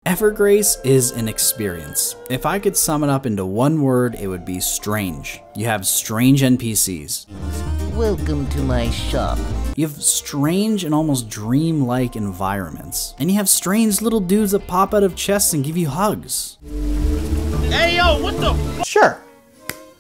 Evergrace is an experience. If I could sum it up into one word, it would be strange. You have strange NPCs. Welcome to my shop. You have strange and almost dream-like environments. And you have strange little dudes that pop out of chests and give you hugs. Hey yo, what the f— Sure,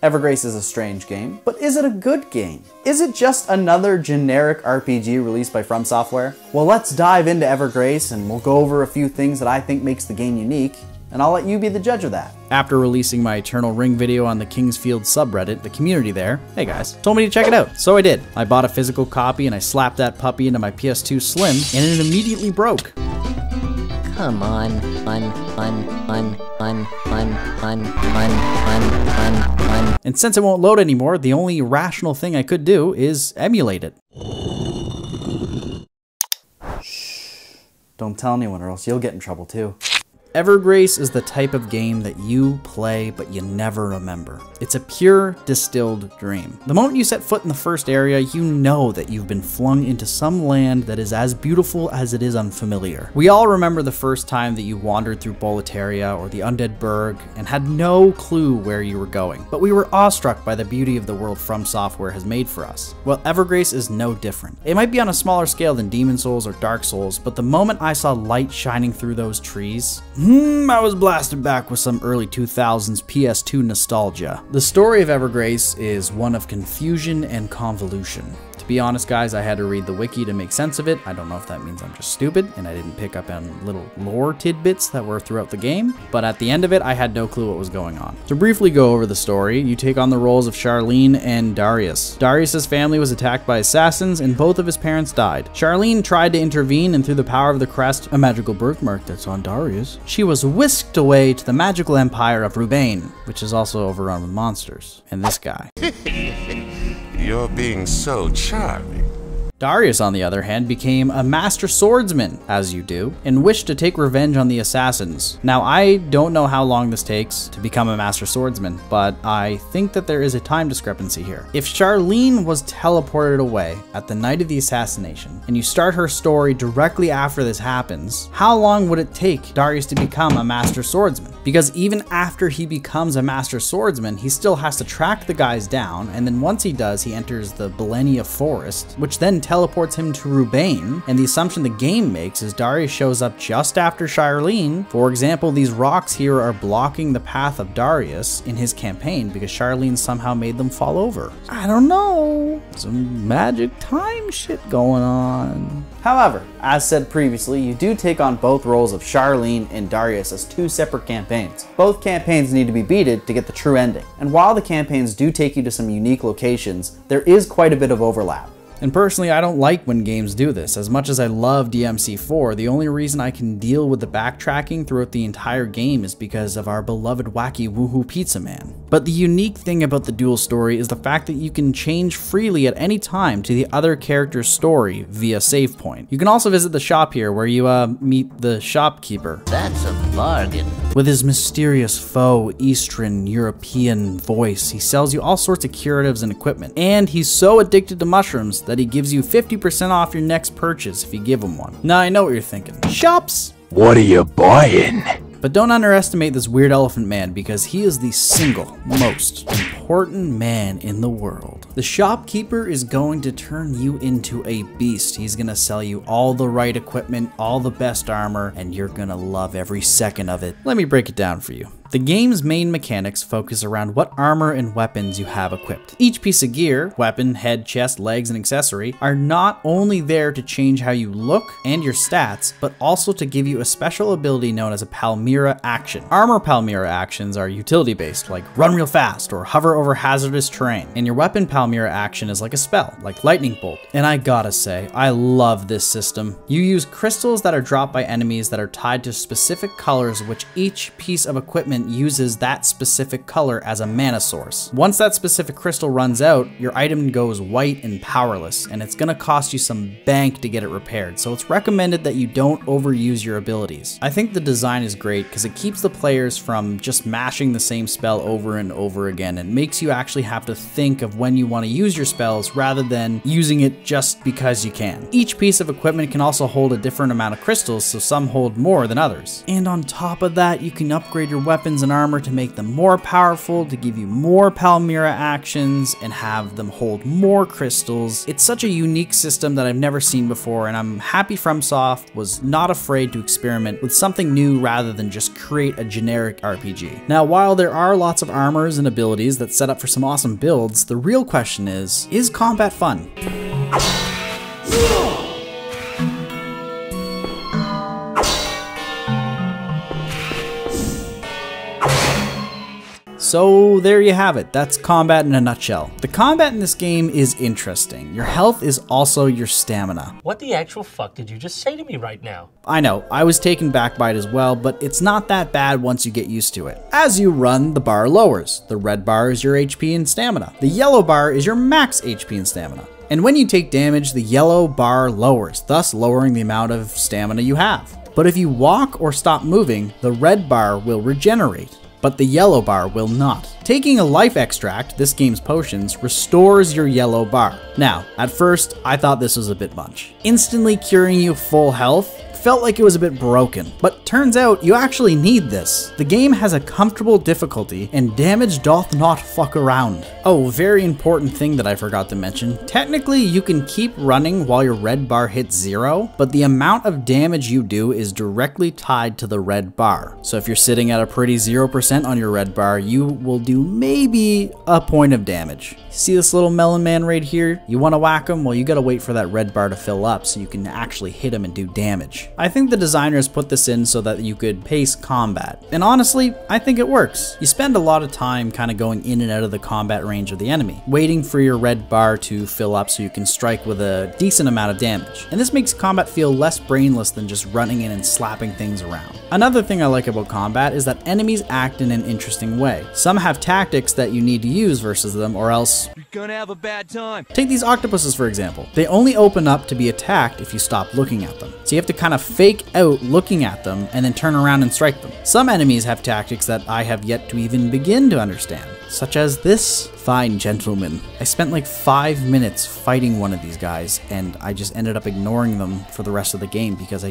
Evergrace is a strange game, but is it a good game? Is it just another generic RPG released by Fromsoft? Well, let's dive into Evergrace and we'll go over a few things that I think makes the game unique, and I'll let you be the judge of that. After releasing my Eternal Ring video on the Kingsfield subreddit, the community there, hey guys, told me to check it out. So I did. I bought a physical copy and I slapped that puppy into my PS2 Slim and it immediately broke. Come on, And since it won't load anymore, the only rational thing I could do is emulate it. Shh. Don't tell anyone or else you'll get in trouble too. Evergrace is the type of game that you play but you never remember. It's a pure, distilled dream. The moment you set foot in the first area, you know that you've been flung into some land that is as beautiful as it is unfamiliar. We all remember the first time that you wandered through Boletaria or the Undead Burg and had no clue where you were going, but we were awestruck by the beauty of the world Fromsoft has made for us. Well, Evergrace is no different. It might be on a smaller scale than Demon Souls or Dark Souls, but the moment I saw light shining through those trees, I was blasted back with some early 2000s PS2 nostalgia. The story of Evergrace is one of confusion and convolution. To be honest, guys, I had to read the wiki to make sense of it. I don't know if that means I'm just stupid and I didn't pick up on little lore tidbits that were throughout the game, but at the end of it, I had no clue what was going on. To briefly go over the story, you take on the roles of Charlene and Darius. Darius's family was attacked by assassins and both of his parents died. Charlene tried to intervene, and through the power of the crest, a magical birthmark that's on Darius, she was whisked away to the magical empire of Rubain, which is also overrun with monsters. And this guy. You're being so charming. Darius, on the other hand, became a master swordsman, as you do, and wished to take revenge on the assassins. Now, I don't know how long this takes to become a master swordsman, but I think that there is a time discrepancy here. If Charlene was teleported away at the night of the assassination, and you start her story directly after this happens, how long would it take Darius to become a master swordsman? Because even after he becomes a master swordsman, he still has to track the guys down, and then once he does, he enters the Belenia Forest, which then teleports him to Rubain, and the assumption the game makes is Darius shows up just after Charlene. For example, these rocks here are blocking the path of Darius in his campaign because Charlene somehow made them fall over. I don't know. Some magic time shit going on. However, as said previously, you do take on both roles of Charlene and Darius as two separate campaigns. Both campaigns need to be beaten to get the true ending. And while the campaigns do take you to some unique locations, there is quite a bit of overlap. And personally, I don't like when games do this. As much as I love DMC4, the only reason I can deal with the backtracking throughout the entire game is because of our beloved wacky woohoo pizza man. But the unique thing about the dual story is the fact that you can change freely at any time to the other character's story via save point. You can also visit the shop here where you meet the shopkeeper. That's a bargain. With his mysterious faux Eastern European voice, he sells you all sorts of curatives and equipment. And he's so addicted to mushrooms that he gives you 50% off your next purchase if you give him one. Now I know what you're thinking. Shops? What are you buying? But don't underestimate this weird elephant man because he is the single most important man in the world. The shopkeeper is going to turn you into a beast. He's gonna sell you all the right equipment, all the best armor, and you're gonna love every second of it. Let me break it down for you. The game's main mechanics focus around what armor and weapons you have equipped. Each piece of gear, weapon, head, chest, legs, and accessory, are not only there to change how you look and your stats, but also to give you a special ability known as a Palmyra action. Armor Palmyra actions are utility-based, like run real fast or hover over hazardous terrain. And your weapon Palmyra action is like a spell, like lightning bolt. And I gotta say, I love this system. You use crystals that are dropped by enemies that are tied to specific colors, which each piece of equipment equipment uses that specific color as a mana source. Once that specific crystal runs out, your item goes white and powerless, and it's gonna cost you some bank to get it repaired, so it's recommended that you don't overuse your abilities. I think the design is great because it keeps the players from just mashing the same spell over and over again, and makes you actually have to think of when you want to use your spells rather than using it just because you can. Each piece of equipment can also hold a different amount of crystals, so some hold more than others. And on top of that, you can upgrade your weapons and armor to make them more powerful, to give you more Palmyra actions, and have them hold more crystals. It's such a unique system that I've never seen before, and I'm happy FromSoft was not afraid to experiment with something new rather than just create a generic RPG. Now, while there are lots of armors and abilities that set up for some awesome builds, the real question is combat fun? So there you have it, that's combat in a nutshell. The combat in this game is interesting. Your health is also your stamina. What the actual fuck did you just say to me right now? I know, I was taken back by it as well, but it's not that bad once you get used to it. As you run, the bar lowers. The red bar is your HP and stamina. The yellow bar is your max HP and stamina. And when you take damage, the yellow bar lowers, thus lowering the amount of stamina you have. But if you walk or stop moving, the red bar will regenerate, but the yellow bar will not. Taking a life extract, this game's potions, restores your yellow bar. Now, at first, I thought this was a bit much. Instantly curing you full health felt like it was a bit broken, but turns out you actually need this. The game has a comfortable difficulty, and damage doth not fuck around. Oh, very important thing that I forgot to mention. Technically, you can keep running while your red bar hits 0, but the amount of damage you do is directly tied to the red bar. So if you're sitting at a pretty 0% on your red bar, you will do maybe a point of damage. See this little melon man right here? You want to whack him? Well, you gotta wait for that red bar to fill up so you can actually hit him and do damage. I think the designers put this in so that you could pace combat. And honestly, I think it works. You spend a lot of time kind of going in and out of the combat range of the enemy, waiting for your red bar to fill up so you can strike with a decent amount of damage. And this makes combat feel less brainless than just running in and slapping things around. Another thing I like about combat is that enemies act in an interesting way. Some have tactics that you need to use versus them, or else you're gonna have a bad time. Take these octopuses for example. They only open up to be attacked if you stop looking at them. So you have to kind of fake out looking at them and then turn around and strike them. Some enemies have tactics that I have yet to even begin to understand, such as this fine gentleman. I spent like 5 minutes fighting one of these guys, and I just ended up ignoring them for the rest of the game because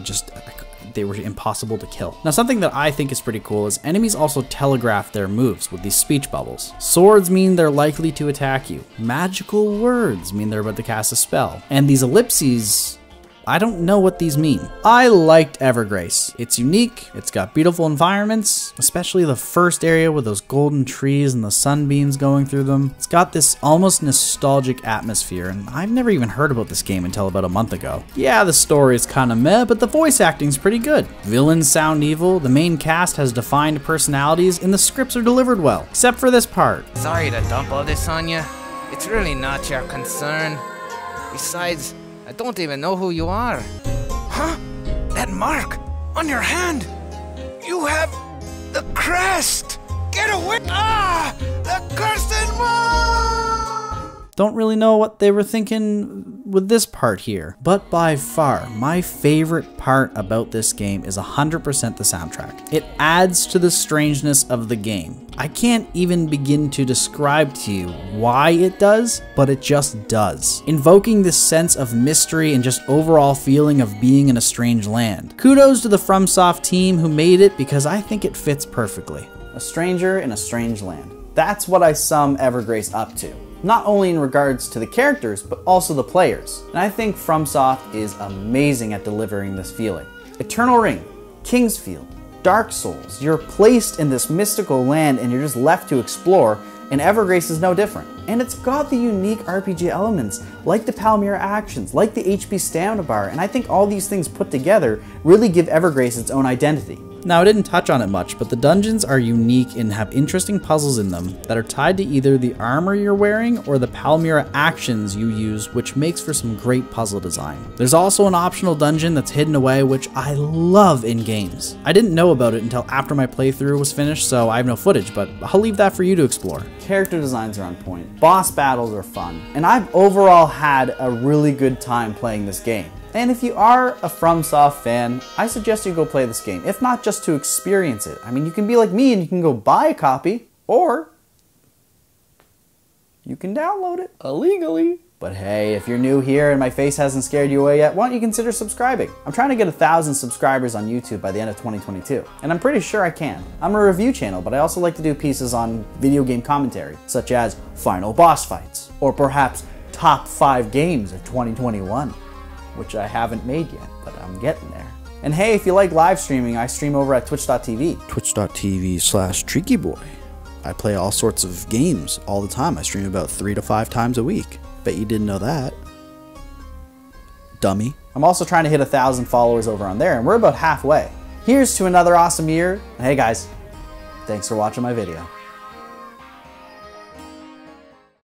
they were impossible to kill. Now, something that I think is pretty cool is enemies also telegraph their moves with these speech bubbles. Swords mean they're likely to attack you. Magical words mean they're about to cast a spell. And these ellipses, I don't know what these mean. I liked Evergrace. It's unique, it's got beautiful environments, especially the first area with those golden trees and the sunbeams going through them. It's got this almost nostalgic atmosphere, and I've never even heard about this game until about a month ago. Yeah, the story is kinda meh, but the voice acting's pretty good. Villains sound evil, the main cast has defined personalities, and the scripts are delivered well, except for this part. Sorry to dump all this on you. It's really not your concern. Besides, I don't even know who you are. Huh? That mark on your hand! You have the crest! Get away! Ah! The cursed mark! Don't really know what they were thinking with this part here. But by far, my favorite part about this game is 100% the soundtrack. It adds to the strangeness of the game. I can't even begin to describe to you why it does, but it just does. Invoking this sense of mystery and just overall feeling of being in a strange land. Kudos to the FromSoft team who made it, because I think it fits perfectly. A stranger in a strange land. That's what I sum Evergrace up to. Not only in regards to the characters, but also the players. And I think FromSoft is amazing at delivering this feeling. Eternal Ring, Kingsfield, Dark Souls, you're placed in this mystical land and you're just left to explore, and Evergrace is no different. And it's got the unique RPG elements, like the Palmyra actions, like the HP stamina bar, and I think all these things put together really give Evergrace its own identity. Now, I didn't touch on it much, but the dungeons are unique and have interesting puzzles in them that are tied to either the armor you're wearing or the Palmyra actions you use, which makes for some great puzzle design. There's also an optional dungeon that's hidden away, which I love in games. I didn't know about it until after my playthrough was finished, so I have no footage, but I'll leave that for you to explore. Character designs are on point, boss battles are fun, and I've overall had a really good time playing this game. And if you are a Fromsoft fan, I suggest you go play this game, if not just to experience it. I mean, you can be like me and you can go buy a copy, or you can download it illegally. But hey, if you're new here and my face hasn't scared you away yet, why don't you consider subscribing? I'm trying to get 1,000 subscribers on YouTube by the end of 2022, and I'm pretty sure I can. I'm a review channel, but I also like to do pieces on video game commentary, such as final boss fights, or perhaps top 5 games of 2021. Which I haven't made yet, but I'm getting there. And hey, if you like live streaming, I stream over at twitch.tv. Twitch.tv/TreakyBoy. I play all sorts of games all the time. I stream about 3 to 5 times a week. Bet you didn't know that. Dummy. I'm also trying to hit 1,000 followers over on there, and we're about halfway. Here's to another awesome year. And hey guys, thanks for watching my video.